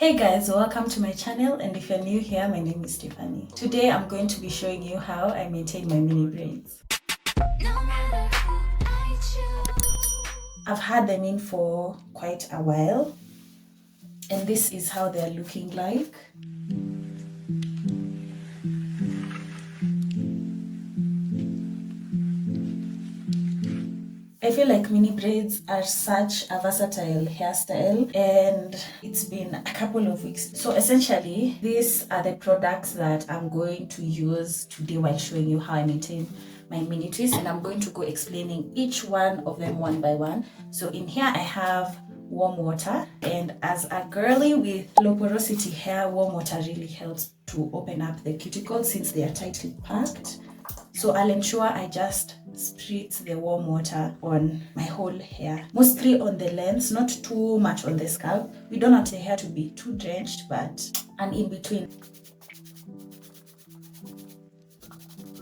Hey guys, welcome to my channel, and if you're new here, my name is Stephanie. Today I'm going to be showing you how I maintain my mini braids. I've had them in for quite a while, and this is how they're looking like. I feel like mini braids are such a versatile hairstyle, and it's been a couple of weeks. So essentially, these are the products that I'm going to use today while showing you how I maintain my mini twists, and I'm going to go explaining each one of them one by one. So in here I have warm water, and as a girly with low porosity hair, warm water really helps to open up the cuticles since they are tightly packed. So I'll ensure I just spritz the warm water on my whole hair, mostly on the lengths, not too much on the scalp. We don't want the hair to be too drenched, but an in between.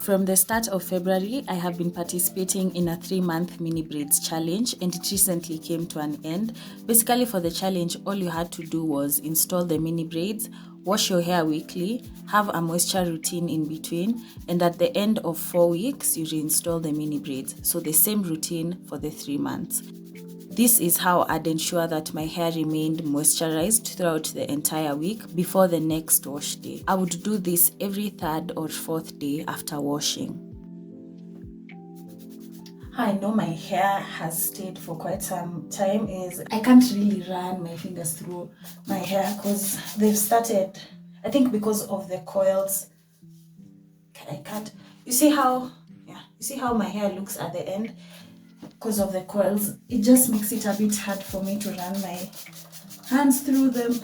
From the start of February, I have been participating in a 3-month mini braids challenge, and it recently came to an end. Basically, for the challenge, all you had to do was install the mini braids, wash your hair weekly, have a moisture routine in between, and at the end of 4 weeks, you reinstall the mini braids. So the same routine for the 3 months. This is how I'd ensure that my hair remained moisturized throughout the entire week before the next wash day. I would do this every 3rd or 4th day after washing. How I know my hair has stayed for quite some time is I can't really run my fingers through my hair because they've started, I think because of the coils, I can't. You see how my hair looks at the end? Because of the coils, it just makes it a bit hard for me to run my hands through them.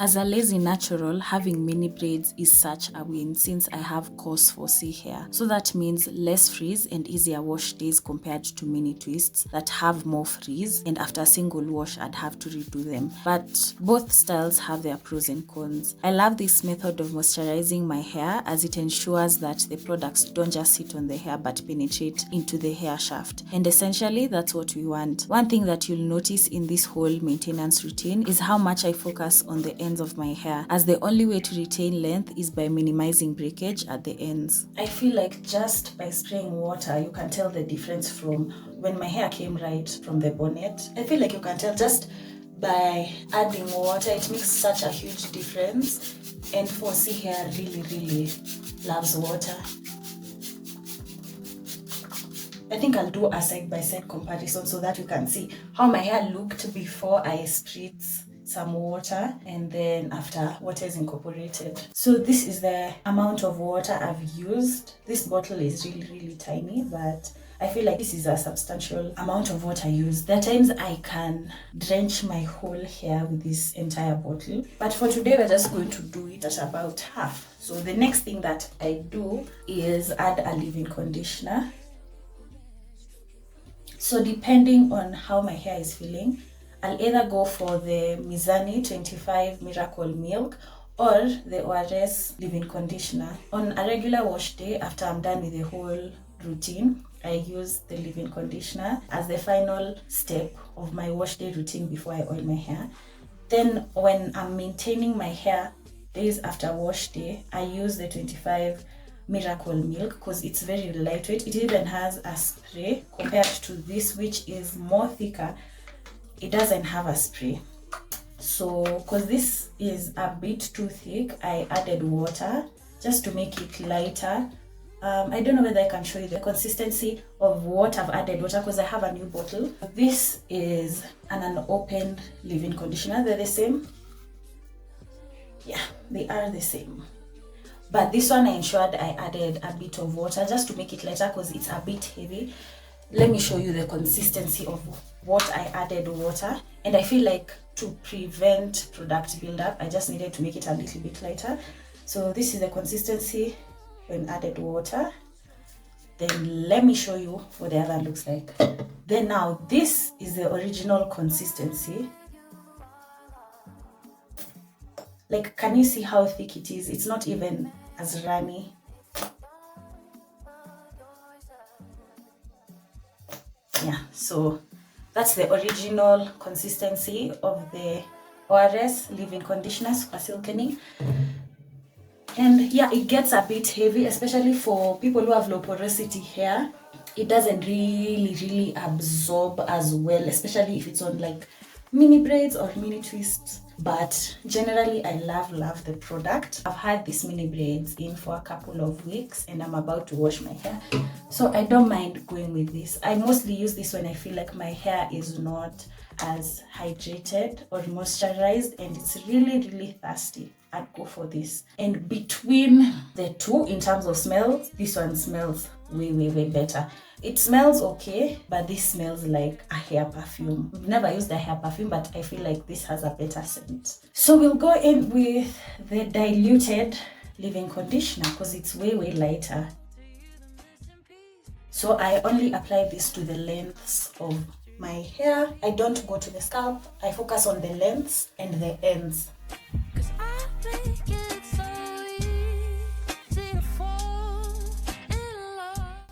As a lazy natural, having mini braids is such a win since I have coarse 4C hair. So that means less frizz and easier wash days compared to mini twists that have more frizz, and after a single wash I'd have to redo them. But both styles have their pros and cons. I love this method of moisturizing my hair as it ensures that the products don't just sit on the hair but penetrate into the hair shaft. And essentially that's what we want. One thing that you'll notice in this whole maintenance routine is how much I focus on the ends of my hair, as the only way to retain length is by minimizing breakage at the ends. I feel like just by spraying water you can tell the difference from when my hair came right from the bonnet. I feel like you can tell just by adding water. It makes such a huge difference, and 4C hair really loves water. I think I'll do a side-by-side comparison so that you can see how my hair looked before I spritz some water and then after water is incorporated. So this is the amount of water I've used. This bottle is really tiny, but I feel like this is a substantial amount of water used. There are times I can drench my whole hair with this entire bottle, but for today we're just going to do it at about half. So the next thing that I do is add a leave-in conditioner. So depending on how my hair is feeling, I'll either go for the Mizani 25 Miracle Milk or the ORS leave-in conditioner. On a regular wash day, after I'm done with the whole routine, I use the leave-in conditioner as the final step of my wash day routine before I oil my hair. Then when I'm maintaining my hair days after wash day, I use the 25 Miracle Milk because it's very lightweight. It even has a spray compared to this, which is more thicker. It doesn't have a spray. So because this is a bit too thick, I added water just to make it lighter. I don't know whether I can show you the consistency of what I've added water because I have a new bottle. This is an unopened leave-in conditioner. They're the same. Yeah, they are the same. But this one I ensured I added a bit of water just to make it lighter because it's a bit heavy. Let me show you the consistency of what I added water, and I feel like to prevent product buildup I just needed to make it a little bit lighter. So this is the consistency when added water. Then let me show you what the other looks like. Then now this is the original consistency. Like, can you see how thick it is? It's not even as runny. Yeah, so that's the original consistency of the ORS leave-in conditioner, super silkening. And yeah, it gets a bit heavy, especially for people who have low porosity hair. It doesn't really absorb as well, especially if it's on like mini braids or mini twists. But generally, I love the product. I've had these mini braids in for a couple of weeks and I'm about to wash my hair, so I don't mind going with this. I mostly use this when I feel like my hair is not as hydrated or moisturized and it's really thirsty. I'd go for this. And between the two, in terms of smells, this one smells way better. It smells okay, but this smells like a hair perfume. I've never used a hair perfume, but I feel like this has a better scent. So we'll go in with the diluted leave-in conditioner because it's way lighter. So I only apply this to the lengths of my hair. I don't go to the scalp. I focus on the lengths and the ends.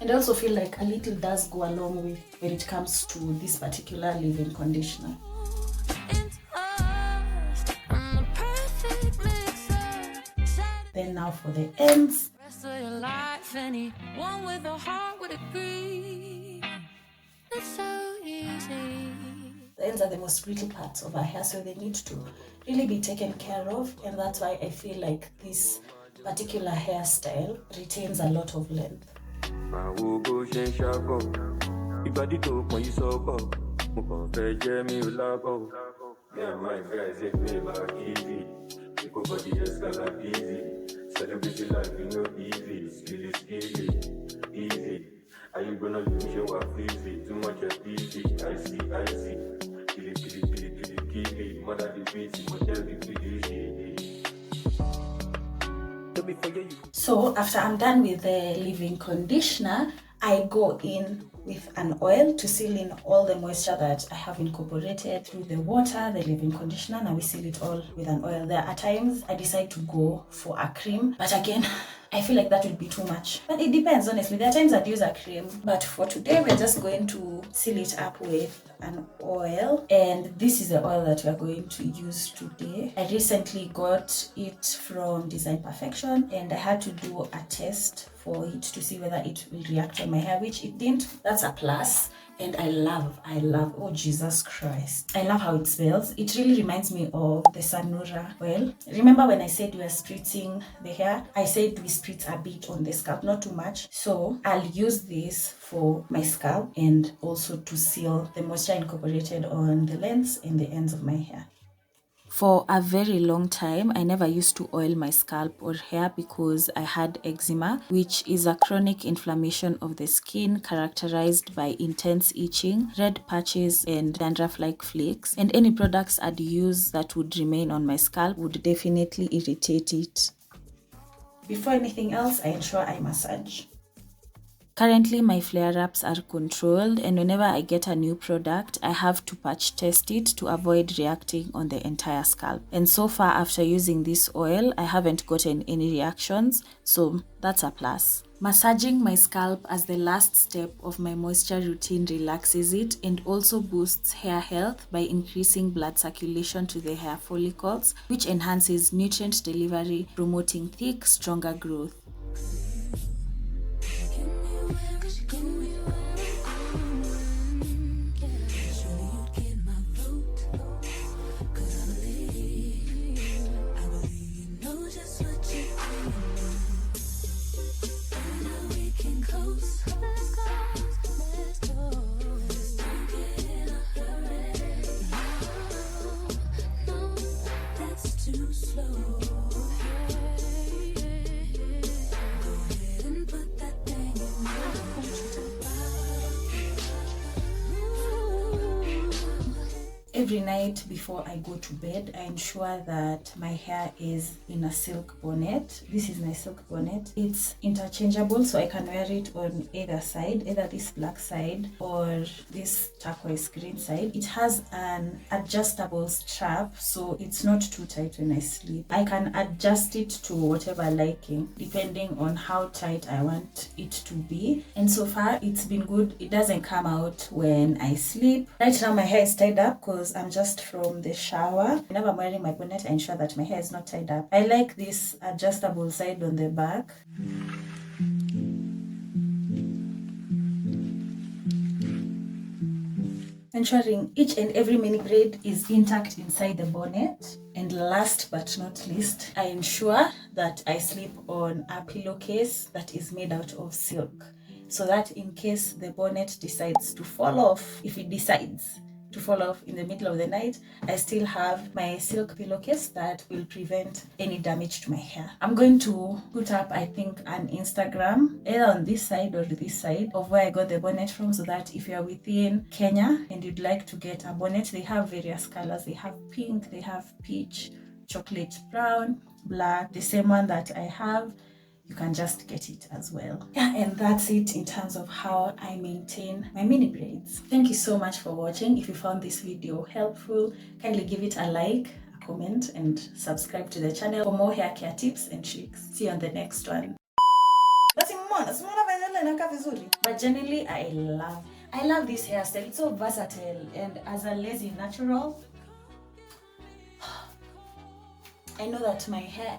And I also feel like a little does go along with when it comes to this particular leave-in conditioner. Then now for the ends. The ends are the most brittle parts of our hair, so they need to really be taken care of, and that's why I feel like this particular hairstyle retains a lot of length. Are you gonna lose your easy? Too much of easy. I see. Kill mother the busy, So after I'm done with the leave-in conditioner, I go in with an oil to seal in all the moisture that I have incorporated through the water, the leave-in conditioner. Now we seal it all with an oil. There are times I decide to go for a cream, but again, I feel like that would be too much. But it depends, honestly. There are times I'd use a cream. But for today, we're just going to seal it up with an oil. And this is the oil that we're going to use today. I recently got it from Design Perfection and I had to do a test for it to see whether it will react on my hair, which it didn't. That's a plus. And I love, oh Jesus Christ, I love how it smells. It really reminds me of the Sanura oil. Remember when I said we are spritzing the hair? I said we spritz a bit on the scalp, not too much. So I'll use this for my scalp and also to seal the moisture incorporated on the lengths and the ends of my hair. For a very long time, I never used to oil my scalp or hair because I had eczema, which is a chronic inflammation of the skin characterized by intense itching, red patches, and dandruff-like flakes. And any products I'd use that would remain on my scalp would definitely irritate it. Before anything else, I ensure I massage. Currently, my flare-ups are controlled, and whenever I get a new product, I have to patch test it to avoid reacting on the entire scalp. And so far, after using this oil, I haven't gotten any reactions, so that's a plus. Massaging my scalp as the last step of my moisture routine relaxes it and also boosts hair health by increasing blood circulation to the hair follicles, which enhances nutrient delivery, promoting thick, stronger growth. Every night before I go to bed, I ensure that my hair is in a silk bonnet. This is my silk bonnet. It's interchangeable, so I can wear it on either side, either this black side or this turquoise green side. It has an adjustable strap, so it's not too tight when I sleep. I can adjust it to whatever liking, depending on how tight I want it to be. And so far, it's been good. It doesn't come out when I sleep. Right now, my hair is tied up because because I'm just from the shower. Whenever I'm wearing my bonnet, I ensure that my hair is not tied up. I like this adjustable side on the back. Ensuring each and every mini braid is intact inside the bonnet. And last but not least, I ensure that I sleep on a pillowcase that is made out of silk, so that in case the bonnet decides to fall off, if it decides to fall off in the middle of the night, I still have my silk pillowcase that will prevent any damage to my hair. I'm going to put up, I think, an Instagram either on this side or this side of where I got the bonnet from, so that if you're within Kenya and you'd like to get a bonnet, they have various colors. They have pink, they have peach, chocolate brown, black, the same one that I have. You can just get it as well. Yeah, and that's it in terms of how I maintain my mini braids. Thank you so much for watching. If you found this video helpful, kindly give it a like, a comment, and subscribe to the channel for more hair care tips and tricks. See you on the next one. But generally, I love this hairstyle. It's so versatile, and as a lazy natural, I know that my hair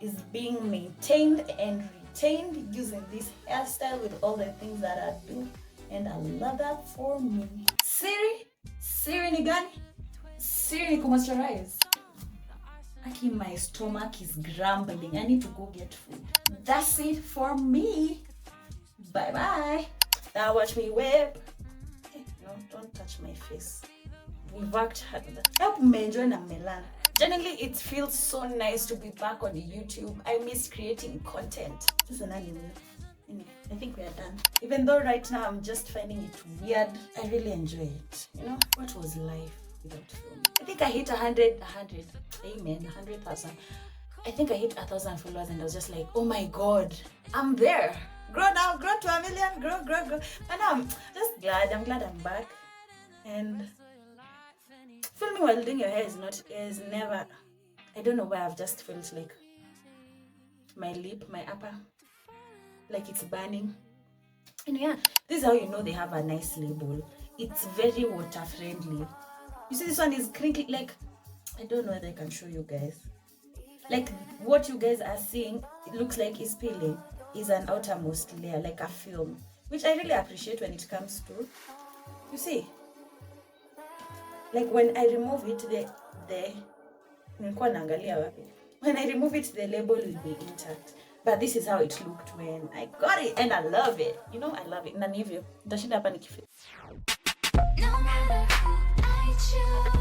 is being maintained and retained using this hairstyle with all the things that I do, and I love that for me. Siri ni gani? Siri ni kumoisturize. Aki, my stomach is grumbling. I need to go get food. That's it for me. Bye bye. Now watch me whip. Hey, no, don't touch my face. We've worked hard with that. Help me enjoy na melan. Generally, it feels so nice to be back on YouTube. I miss creating content. This is an anime. Anyway, I think we are done. Even though right now I'm just finding it weird, I really enjoy it. You know, what was life without film? I think I hit 100, amen, 100,000. I think I hit 1,000 followers and I was just like, oh my God, I'm there. Grow now, grow to 1 million, grow. And I'm just glad, I'm glad I'm back. And filming while doing your hair is never, I don't know why, I've just felt like my lip, my upper, like it's burning. And yeah, this is how you know they have a nice label. It's very water friendly. You see, this one is crinkly, like, I don't know whether I can show you guys. Like what you guys are seeing, it looks like it's peeling, is an outermost layer, like a film, which I really appreciate when it comes to, you see, like when I remove it, when I remove it, the label will be intact. But this is how it looked when I got it, and I love it. You know, I love it. Na hivyo, ndashinda hapa nikifika. No matter who I choose.